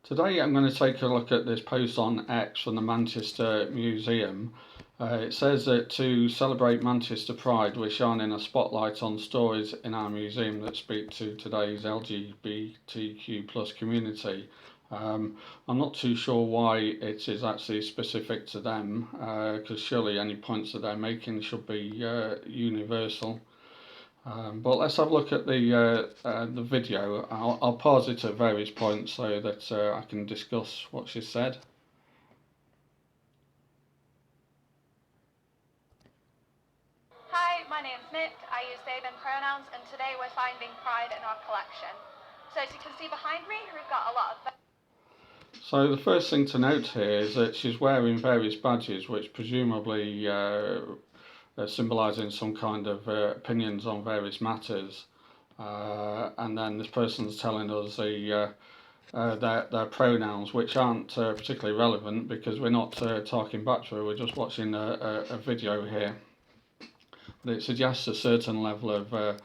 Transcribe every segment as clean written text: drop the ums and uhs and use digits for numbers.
Today I'm going to take a look at this post on X from the Manchester Museum. It says that to celebrate Manchester Pride, we're shining a spotlight on stories in our museum that speak to today's LGBTQ plus community. I'm not too sure why it is actually specific to them, because surely any points that they're making should be universal. But let's have a look at the video. I'll pause it at various points so that I can discuss what she said. Hi, my name's Nick. I use they, them pronouns, and today we're finding pride in our collection. So as you can see behind me, we've got a lot of... So the first thing to note here is that she's wearing various badges which presumably symbolising some kind of opinions on various matters. And then this person's telling us their pronouns, which aren't particularly relevant because we're not talking back to her, we're just watching a video here. But it suggests a certain level of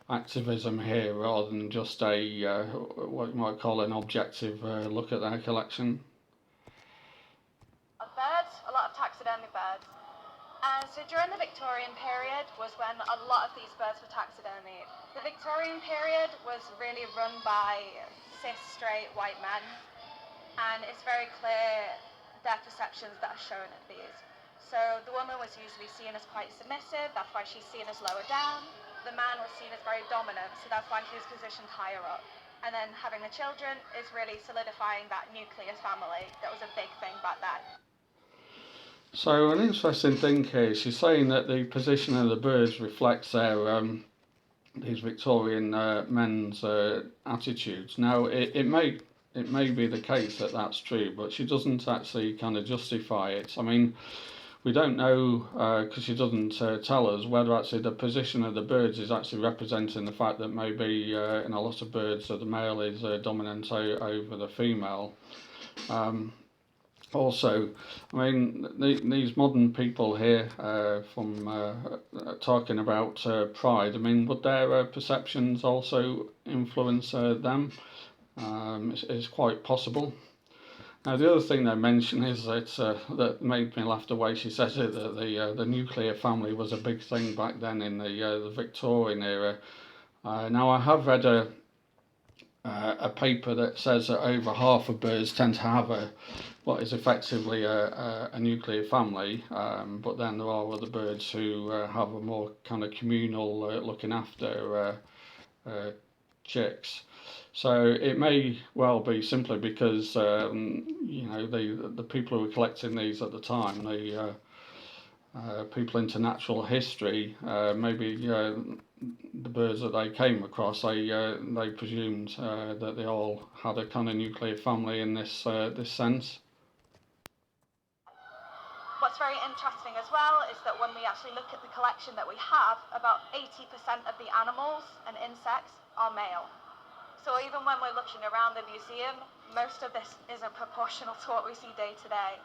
activism here rather than just a what you might call an objective look at their collection. birds, a lot of taxidermy birds. And so during the Victorian period was when a lot of these birds were taxidermied. The Victorian period was really run by cis, straight, white men, and it's very clear their perceptions that are shown at these. So the woman was usually seen as quite submissive, that's why she's seen as lower down. The man was seen as very dominant, so that's why he was positioned higher up. And then having the children is really solidifying that nuclear family that was a big thing back then. So an interesting thing here, she's saying that the position of the birds reflects their these Victorian men's attitudes. Now it may be the case that that's true, but she doesn't actually kind of justify it. I mean, we don't know because she doesn't tell us whether actually the position of the birds is actually representing the fact that maybe in a lot of birds the male is dominant over the female. Also, I mean, these modern people here from talking about pride, I mean, would their perceptions also influence them? It's quite possible. Now, the other thing they mention is that made me laugh the way she says it, that the nuclear family was a big thing back then in the Victorian era. Now, I have read a paper that says that over half of birds tend to have what is effectively a nuclear family, but then there are other birds who have a more kind of communal looking after chicks. So it may well be simply because you know the people who were collecting these at the time, the people into natural history, maybe the birds that they came across, they presumed that they all had a kind of nuclear family in this sense. What's very interesting as well is that when we actually look at the collection that we have, about 80% of the animals and insects are male. So even when we're looking around the museum, most of this isn't proportional to what we see day to day.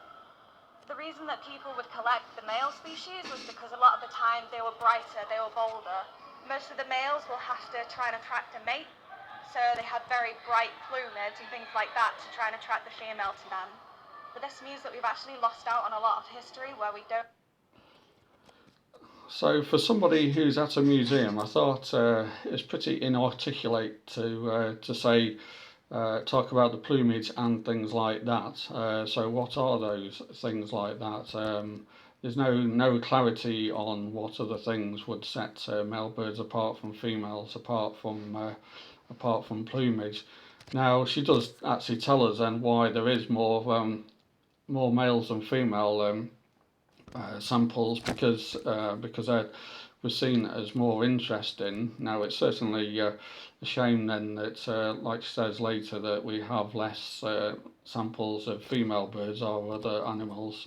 The reason that people would collect the male species was because a lot of the time they were brighter, they were bolder. Most of the males will have to try and attract a mate, so they had very bright plumage and things like that to try and attract the female to them. But this means that we've actually lost out on a lot of history where we don't. So for somebody who's at a museum, I thought it's pretty inarticulate to say talk about the plumage and things like that. So what are those things like that? There's no clarity on what other things would set male birds apart from females, apart from plumage. Now she does actually tell us then why there is more males than female samples because they were seen as more interesting. Now it's certainly a shame then that, like she says later, that we have less samples of female birds or other animals.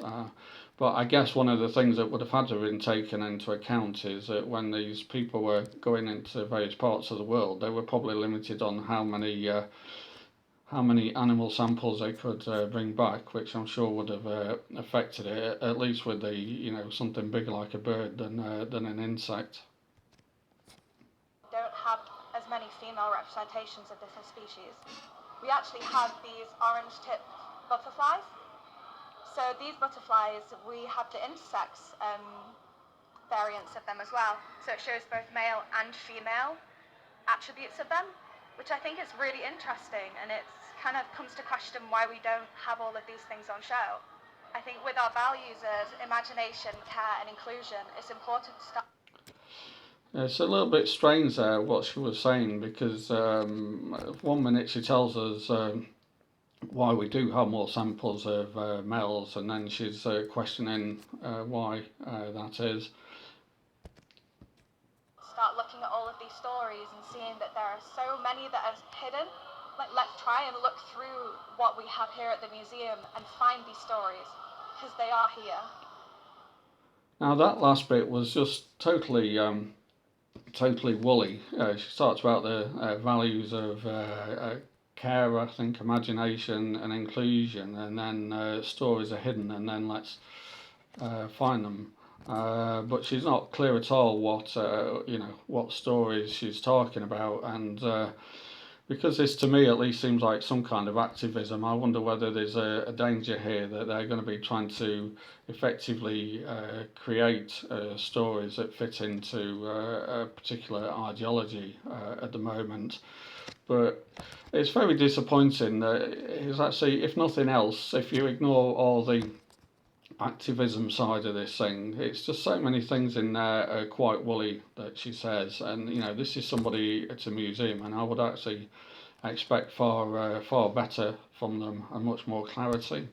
But I guess one of the things that would have had to have been taken into account is that when these people were going into various parts of the world, they were probably limited on how many animal samples they could bring back, which I'm sure would have affected it, at least with something bigger like a bird than an insect. Don't have as many female representations of different species. we actually have these orange tip butterflies. So these butterflies, we have the intersex variants of them as well. So it shows both male and female attributes of them, which I think is really interesting, and it kind of comes to question why we don't have all of these things on show. I think with our values of imagination, care and inclusion, it's important to start. It's a little bit strange there what she was saying, because 1 minute she tells us why we do have more samples of males, and then she's questioning why that is. Start looking at all of these stories and seeing that there are so many that are hidden. Like, let's try and look through what we have here at the museum and find these stories, because they are here. Now that last bit was just totally woolly. She talks about the values of care, I think, imagination and inclusion, and then stories are hidden, and then let's find them. But she's not clear at all what stories she's talking about, and because this to me at least seems like some kind of activism, I wonder whether there's a danger here that they're going to be trying to effectively create stories that fit into a particular ideology at the moment. But it's very disappointing that it's actually, if nothing else, if you ignore all the activism side of this thing, it's just so many things in there are quite woolly that she says, and this is somebody at a museum, and I would actually expect far better from them and much more clarity.